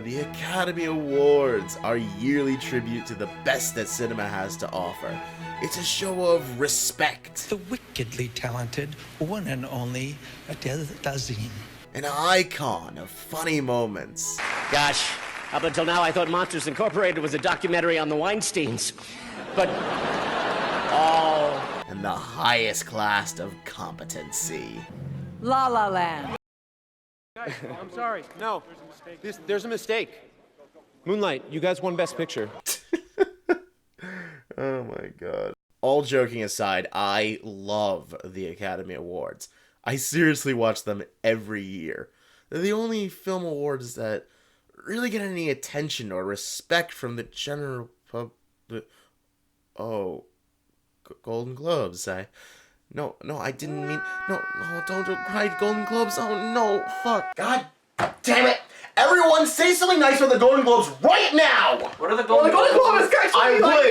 The Academy Awards, our yearly tribute to the best that cinema has to offer. It's a show of respect. The wickedly talented, one and only Adele Dazeem. An icon of funny moments. Gosh, up until now I thought Monsters Incorporated was a documentary on the Weinsteins. But... oh... And the highest class of competency. La La Land. Guys, I'm sorry. No, there's a mistake. Moonlight, you guys won Best Picture. Oh my god. All joking aside, I love the Academy Awards. I seriously watch them every year. They're the only film awards that really get any attention or respect from the general public. Oh, Golden Globes. No, I didn't mean. No, don't write Golden Globes. Oh no, fuck. God damn it! Everyone say something nice for the Golden Globes right now! What are the Golden Globes? I would, but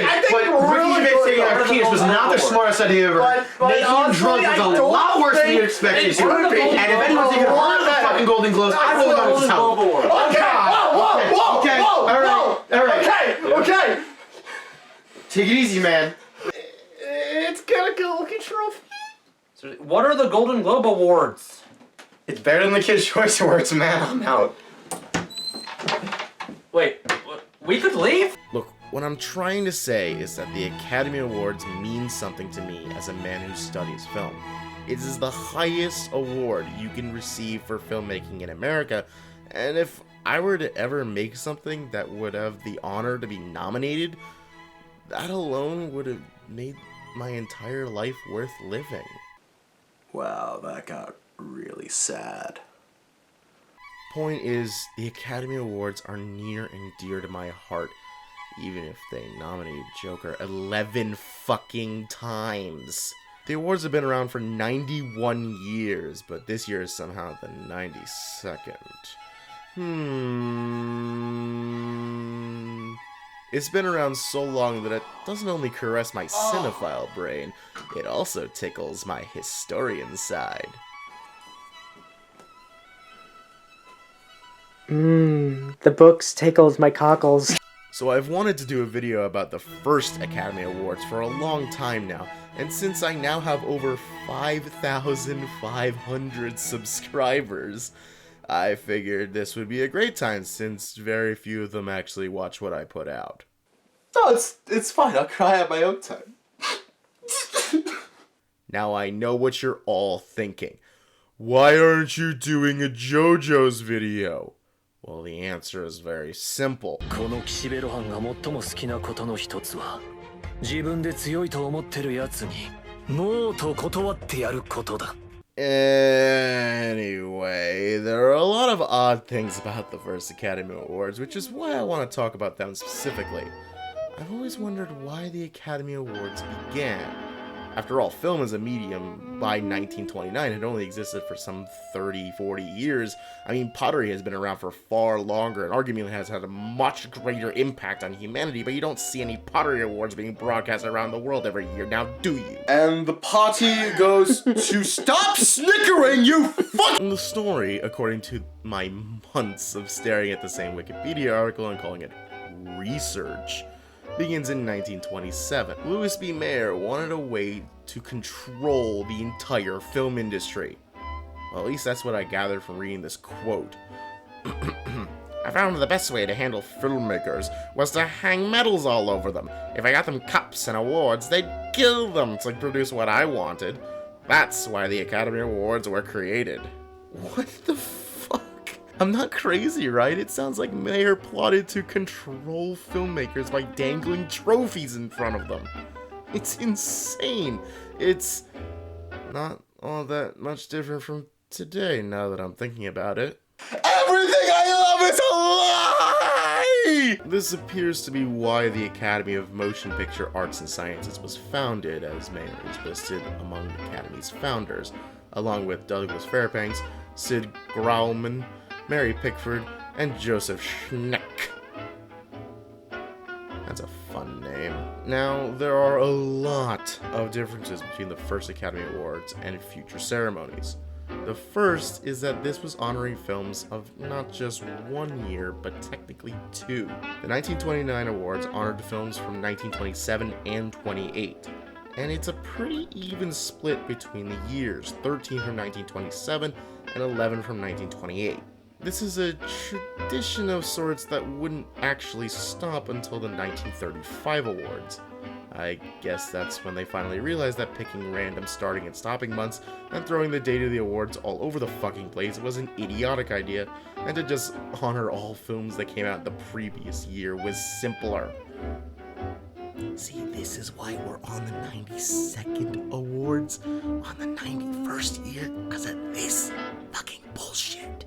Ricky Gervais taking our keys was not the smartest idea ever. Making him drunk was a lot worse than you expected to. And if anyone's even heard of the fucking Golden Globes, I really want to tell them. Okay, alright. Take it easy, man. It's gonna go trophy. What are the Golden Globe Awards? It's better than the Kids' Choice Awards, man. I'm out. Wait, we could leave? Look, what I'm trying to say is that the Academy Awards mean something to me as a man who studies film. It is the highest award you can receive for filmmaking in America, and if I were to ever make something that would have the honor to be nominated, that alone would have made my entire life worth living. Wow, that got really sad. Point is, the Academy Awards are near and dear to my heart, even if they nominated Joker 11 fucking times. The awards have been around for 91 years, but this year is somehow the 92nd. It's been around so long that it doesn't only caress my cinephile brain, it also tickles my historian side. The books tickled my cockles. So I've wanted to do a video about the first Academy Awards for a long time now, and since I now have over 5,500 subscribers, I figured this would be a great time since very few of them actually watch what I put out. Oh, it's fine. I'll cry at my own time. Now I know what you're all thinking. Why aren't you doing a JoJo's video? Well, the answer is very simple. Anyway, there are a lot of odd things about the first Academy Awards, which is why I want to talk about them specifically. I've always wondered why the Academy Awards began. After all, film as a medium by 1929 had only existed for some 30, 40 years. I mean, pottery has been around for far longer and arguably has had a much greater impact on humanity, but you don't see any pottery awards being broadcast around the world every year, now do you? And the party goes to stop snickering, you fuck! The story, according to my months of staring at the same Wikipedia article and calling it research, begins in 1927. Louis B. Mayer wanted a way to control the entire film industry. Well, at least that's what I gathered from reading this quote. I found the best way to handle filmmakers was to hang medals all over them. If I got them cups and awards, they'd kill them to produce what I wanted. That's why the Academy Awards were created. What the fuck? I'm not crazy, right? It sounds like Mayer plotted to control filmmakers by dangling trophies in front of them. It's insane. It's not all that much different from today, now that I'm thinking about it. Everything I love is a lie! This appears to be why the Academy of Motion Picture Arts and Sciences was founded, as Mayer is listed among the Academy's founders, along with Douglas Fairbanks, Sid Grauman, Mary Pickford, and Joseph Schneck. That's a fun name. Now, there are a lot of differences between the first Academy Awards and future ceremonies. The first is that this was honoring films of not just 1 year, but technically 2. The 1929 awards honored films from 1927 and 28. And it's a pretty even split between the years, 13 from 1927 and 11 from 1928. This is a tradition of sorts that wouldn't actually stop until the 1935 awards. I guess that's when they finally realized that picking random starting and stopping months and throwing the date of the awards all over the fucking place was an idiotic idea, and to just honor all films that came out the previous year was simpler. See, this is why we're on the 92nd awards on the 91st year, because of this fucking bullshit.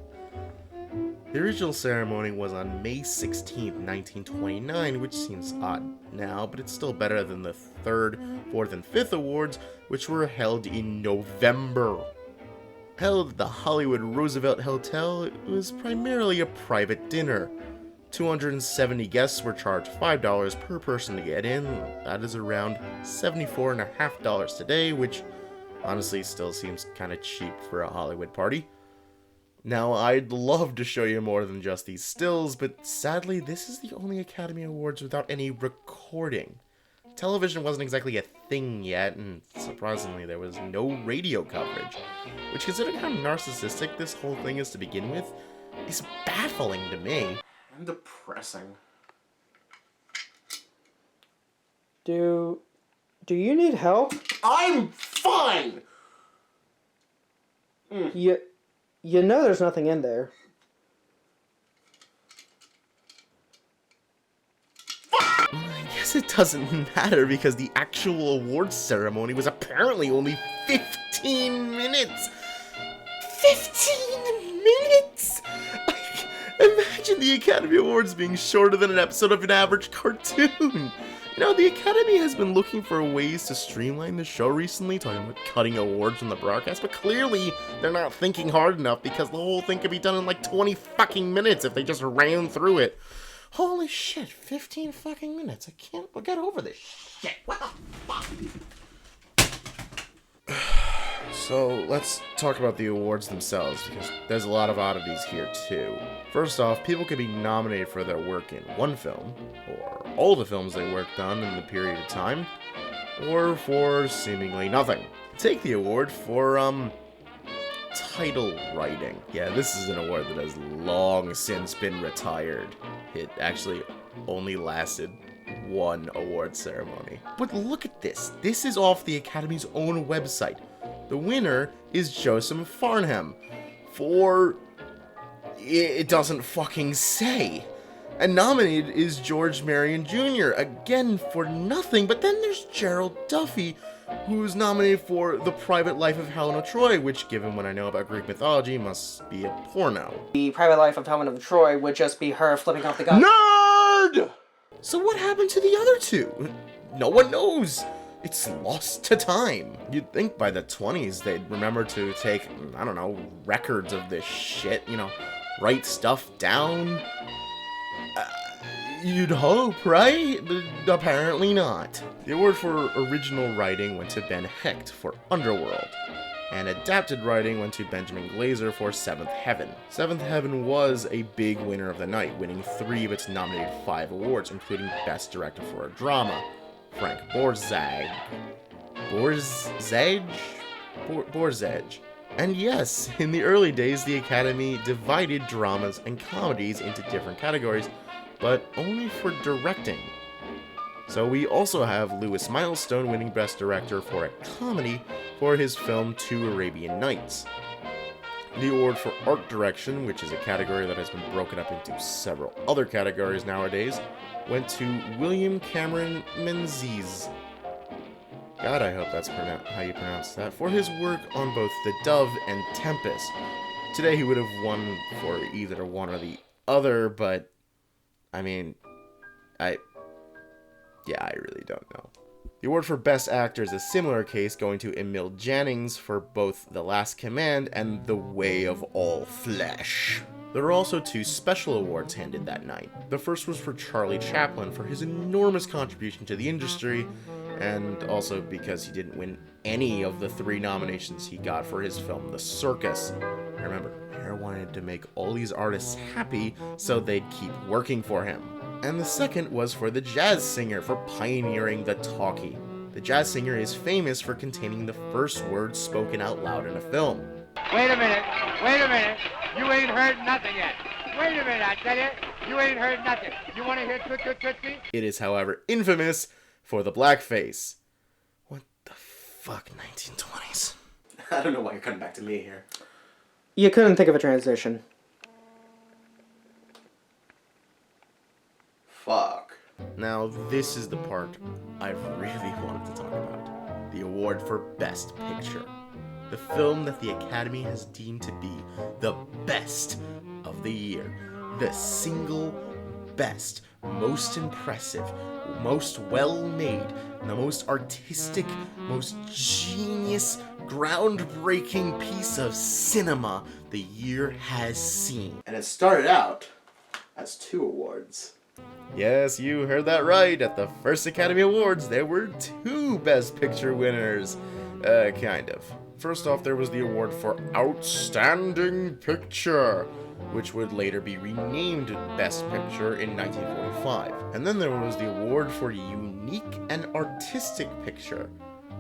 The original ceremony was on May 16th, 1929, which seems odd now, but it's still better than the 3rd, 4th, and 5th awards, which were held in November. Held at the Hollywood Roosevelt Hotel, it was primarily a private dinner. 270 guests were charged $5 per person to get in. That is around $74.50 today, which honestly still seems kinda cheap for a Hollywood party. Now, I'd love to show you more than just these stills, but sadly, this is the only Academy Awards without any recording. Television wasn't exactly a thing yet, and surprisingly, there was no radio coverage, which, considering how narcissistic this whole thing is to begin with, is baffling to me. And depressing. Do you need help? I'm fine! You know there's nothing in there. I guess it doesn't matter because the actual awards ceremony was apparently only 15 minutes. 15 minutes? Imagine the Academy Awards being shorter than an episode of an average cartoon. You know, the Academy has been looking for ways to streamline the show recently, talking about cutting awards from the broadcast, but clearly they're not thinking hard enough because the whole thing could be done in like 20 fucking minutes if they just ran through it. Holy shit, 15 fucking minutes. I can't get over this shit. What the fuck? So, let's talk about the awards themselves, because there's a lot of oddities here too. First off, people could be nominated for their work in one film, or all the films they worked on in the period of time, or for seemingly nothing. Take the award for, title writing. Yeah, this is an award that has long since been retired. It actually only lasted one award ceremony. But look at this. This is off the Academy's own website. The winner is Joseph Farnham for... it doesn't fucking say. And nominated is George Marion Jr., again for nothing, but then there's Gerald Duffy, who's nominated for The Private Life of Helen of Troy, which, given what I know about Greek mythology, must be a porno. The Private Life of Helen of Troy would just be her flipping off the gun. Nerd! So what happened to the other two? No one knows. It's lost to time. You'd think by the 20s they'd remember to take, I don't know, records of this shit, you know, write stuff down. You'd hope, right? But apparently not. The award for original writing went to Ben Hecht for Underworld, and adapted writing went to Benjamin Glazer for Seventh Heaven. Seventh Heaven was a big winner of the night, winning 3 of its nominated 5 awards, including Best Director for a Drama. Frank Borzage. Borzage. And yes, in the early days, the Academy divided dramas and comedies into different categories, but only for directing. So we also have Lewis Milestone winning Best Director for a comedy for his film Two Arabian Nights. The award for art direction, which is a category that has been broken up into several other categories nowadays, went to William Cameron Menzies. God, I hope that's how you pronounce that, for his work on both The Dove and Tempest. Today he would have won for either one or the other, but, I mean, I really don't know. The award for Best Actor is a similar case, going to Emil Jannings for both The Last Command and The Way of All Flesh. There were also 2 special awards handed that night. The first was for Charlie Chaplin for his enormous contribution to the industry, and also because he didn't win any of the 3 nominations he got for his film The Circus. Remember, Mayer wanted to make all these artists happy so they'd keep working for him. And the second was for the jazz singer for pioneering the talkie. The jazz singer is famous for containing the first words spoken out loud in a film. Wait a minute, you ain't heard nothing yet. Wait a minute, I tell you ain't heard nothing. You want to hear Tootsie? It is, however, infamous for the blackface. What the fuck, 1920s? I don't know why you're coming back to me here. You couldn't think of a transition. Fuck. Now, this is the part I've really wanted to talk about. The award for Best Picture. The film that the Academy has deemed to be the best of the year. The single best, most impressive, most well-made, the most artistic, most genius, groundbreaking piece of cinema the year has seen. And it started out as 2 awards. Yes, you heard that right. At the first Academy Awards, there were 2 Best Picture winners. Kind of. First off, there was the award for Outstanding Picture, which would later be renamed Best Picture in 1945. And then there was the award for Unique and Artistic Picture.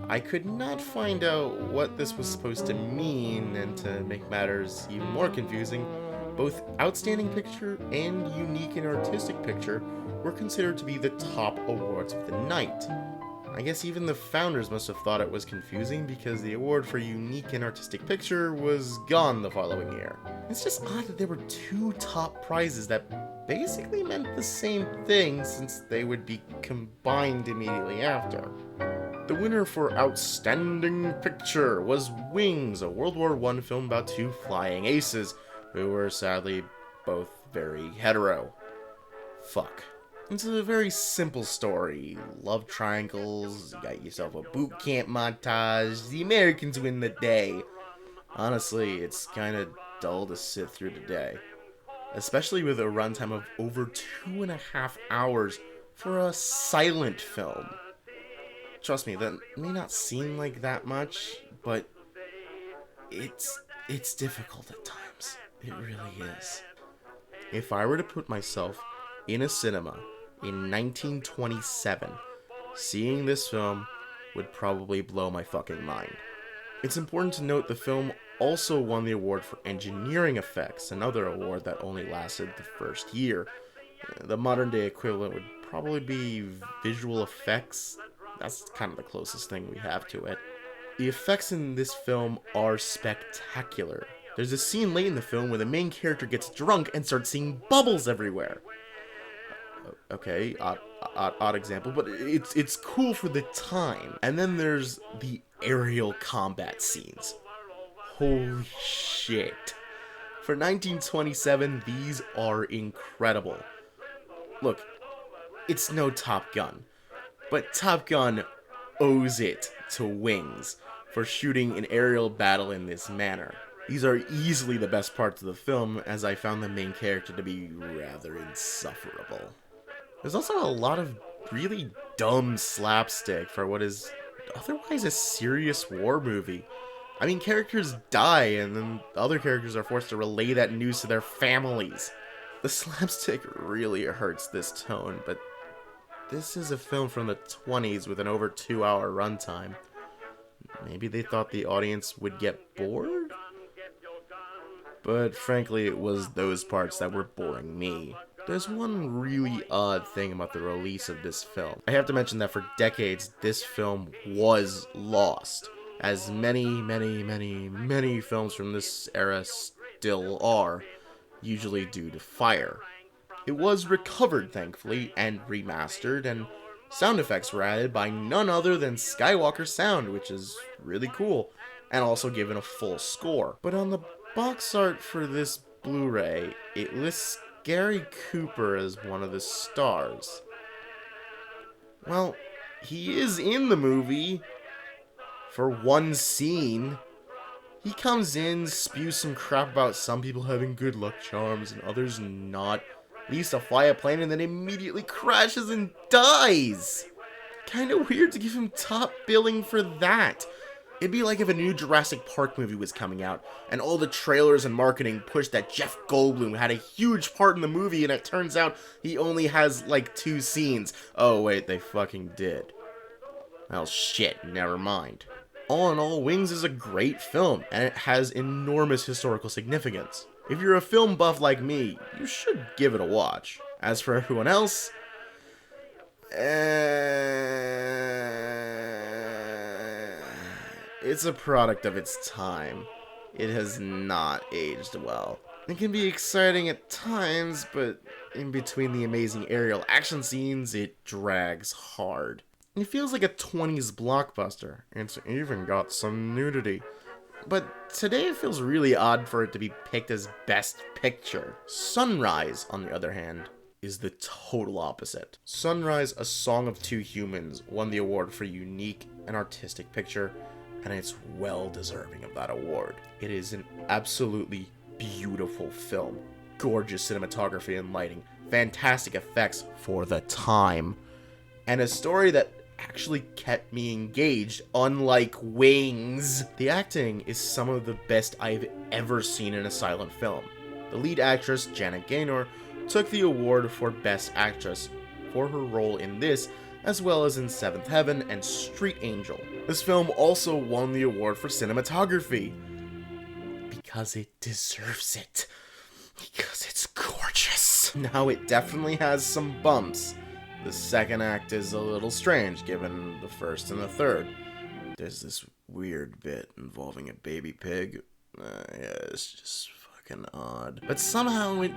I could not find out what this was supposed to mean, and to make matters even more confusing, both Outstanding Picture and Unique and Artistic Picture were considered to be the top awards of the night. I guess even the founders must have thought it was confusing because the award for Unique and Artistic Picture was gone the following year. It's just odd that there were 2 top prizes that basically meant the same thing since they would be combined immediately after. The winner for Outstanding Picture was Wings, a World War I film about 2 flying aces who were sadly both very hetero. Fuck. It's a very simple story. Love triangles, you got yourself a boot camp montage, the Americans win the day. Honestly, it's kinda dull to sit through today. Especially with a runtime of over 2.5 hours for a silent film. Trust me, that may not seem like that much, but it's difficult at times. It really is. If I were to put myself in a cinema in 1927, seeing this film would probably blow my fucking mind. It's important to note the film also won the award for engineering effects, another award that only lasted the first year. The modern day equivalent would probably be visual effects. That's kind of the closest thing we have to it. The effects in this film are spectacular. There's a scene late in the film where the main character gets drunk and starts seeing bubbles everywhere. Okay, odd example, but it's cool for the time. And then there's the aerial combat scenes. Holy shit. For 1927, these are incredible. Look, it's no Top Gun, but Top Gun owes it to Wings for shooting an aerial battle in this manner. These are easily the best parts of the film, as I found the main character to be rather insufferable. There's also a lot of really dumb slapstick for what is otherwise a serious war movie. I mean, characters die, and then other characters are forced to relay that news to their families. The slapstick really hurts this tone, but this is a film from the 20s with an over 2-hour runtime. Maybe they thought the audience would get bored? But frankly, it was those parts that were boring me. There's one really odd thing about the release of this film. I have to mention that for decades, this film was lost, as many films from this era still are, usually due to fire. It was recovered, thankfully, and remastered, and sound effects were added by none other than Skywalker Sound, which is really cool, and also given a full score. But on the box art for this Blu-ray, it lists Gary Cooper as one of the stars. Well, he is in the movie for one scene. He comes in, spews some crap about some people having good luck charms and others not. He used to fly a plane and then immediately crashes and dies. kinda weird to give him top billing for that. It'd be like if a new Jurassic Park movie was coming out, and all the trailers and marketing pushed that Jeff Goldblum had a huge part in the movie, and it turns out he only has, like, 2 scenes. Oh wait, they fucking did. Well, shit, never mind. All in all, Wings is a great film, and it has enormous historical significance. If you're a film buff like me, you should give it a watch. As for everyone else, it's a product of its time. It has not aged well. It can be exciting at times, but in between the amazing aerial action scenes, it drags hard. It feels like a 20s blockbuster. It's even got some nudity. But today it feels really odd for it to be picked as Best Picture. Sunrise, on the other hand, is the total opposite. Sunrise, A Song of Two Humans, won the award for unique and artistic picture, and it's well deserving of that award. It is an absolutely beautiful film. Gorgeous cinematography and lighting, fantastic effects for the time, and a story that actually kept me engaged, unlike Wings. The acting is some of the best I've ever seen in a silent film. The lead actress, Janet Gaynor, took the award for Best Actress for her role in this, as well as in Seventh Heaven and Street Angel. This film also won the award for cinematography. Because it deserves it. Because it's gorgeous. Now, it definitely has some bumps. The second act is a little strange, given the first and the third. There's this weird bit involving a baby pig. Yeah, it's just fucking odd. But somehow it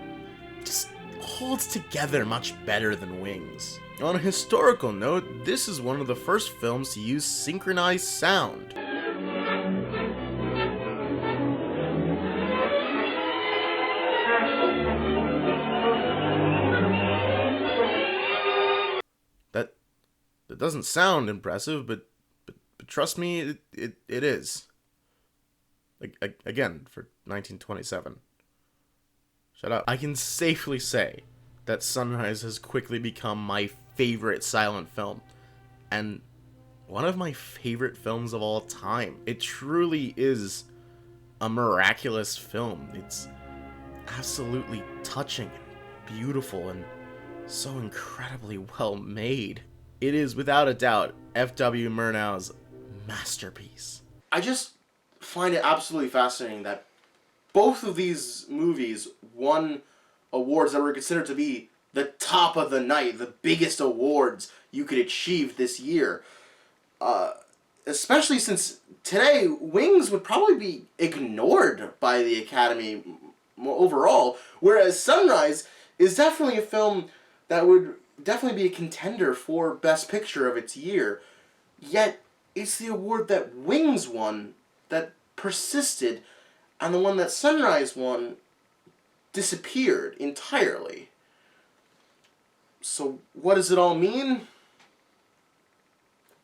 just holds together much better than Wings. On a historical note, this is one of the first films to use synchronized sound. It doesn't sound impressive, but trust me, it is. Again, for 1927. Shut up. I can safely say that Sunrise has quickly become my favorite silent film, and one of my favorite films of all time. It truly is a miraculous film. It's absolutely touching and beautiful and so incredibly well made. It is, without a doubt, F.W. Murnau's masterpiece. I just find it absolutely fascinating that both of these movies won awards that were considered to be the top of the night, the biggest awards you could achieve this year. Especially since today, Wings would probably be ignored by the Academy overall, whereas Sunrise is definitely a film that would definitely be a contender for Best Picture of its year. Yet, it's the award that Wings won that persisted, and the one that Sunrise won disappeared entirely. So, what does it all mean?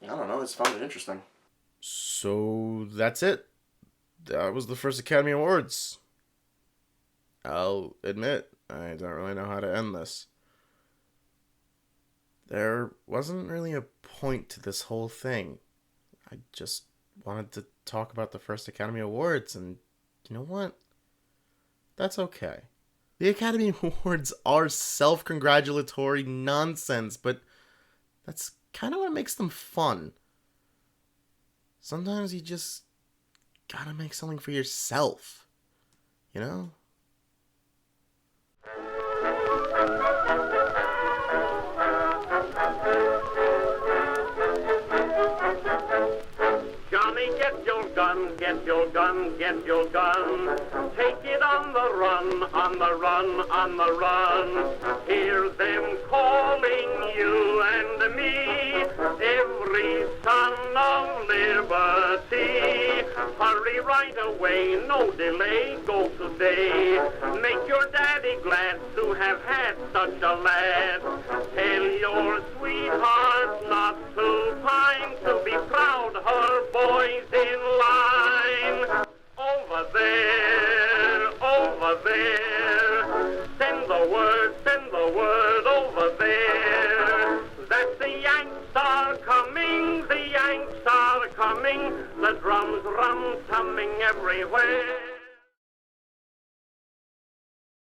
I don't know, I just found it interesting. So, that's it. That was the first Academy Awards. I'll admit, I don't really know how to end this. There wasn't really a point to this whole thing. I just wanted to talk about the first Academy Awards, and you know what? That's okay. The Academy Awards are self-congratulatory nonsense, but that's kind of what makes them fun. Sometimes you just gotta make something for yourself, you know? Get your gun, get your gun. Take it on the run, on the run, on the run. Hear them calling you and me, every son of liberty. Hurry right away, no delay, go today. Make your daddy glad to have had such a lad.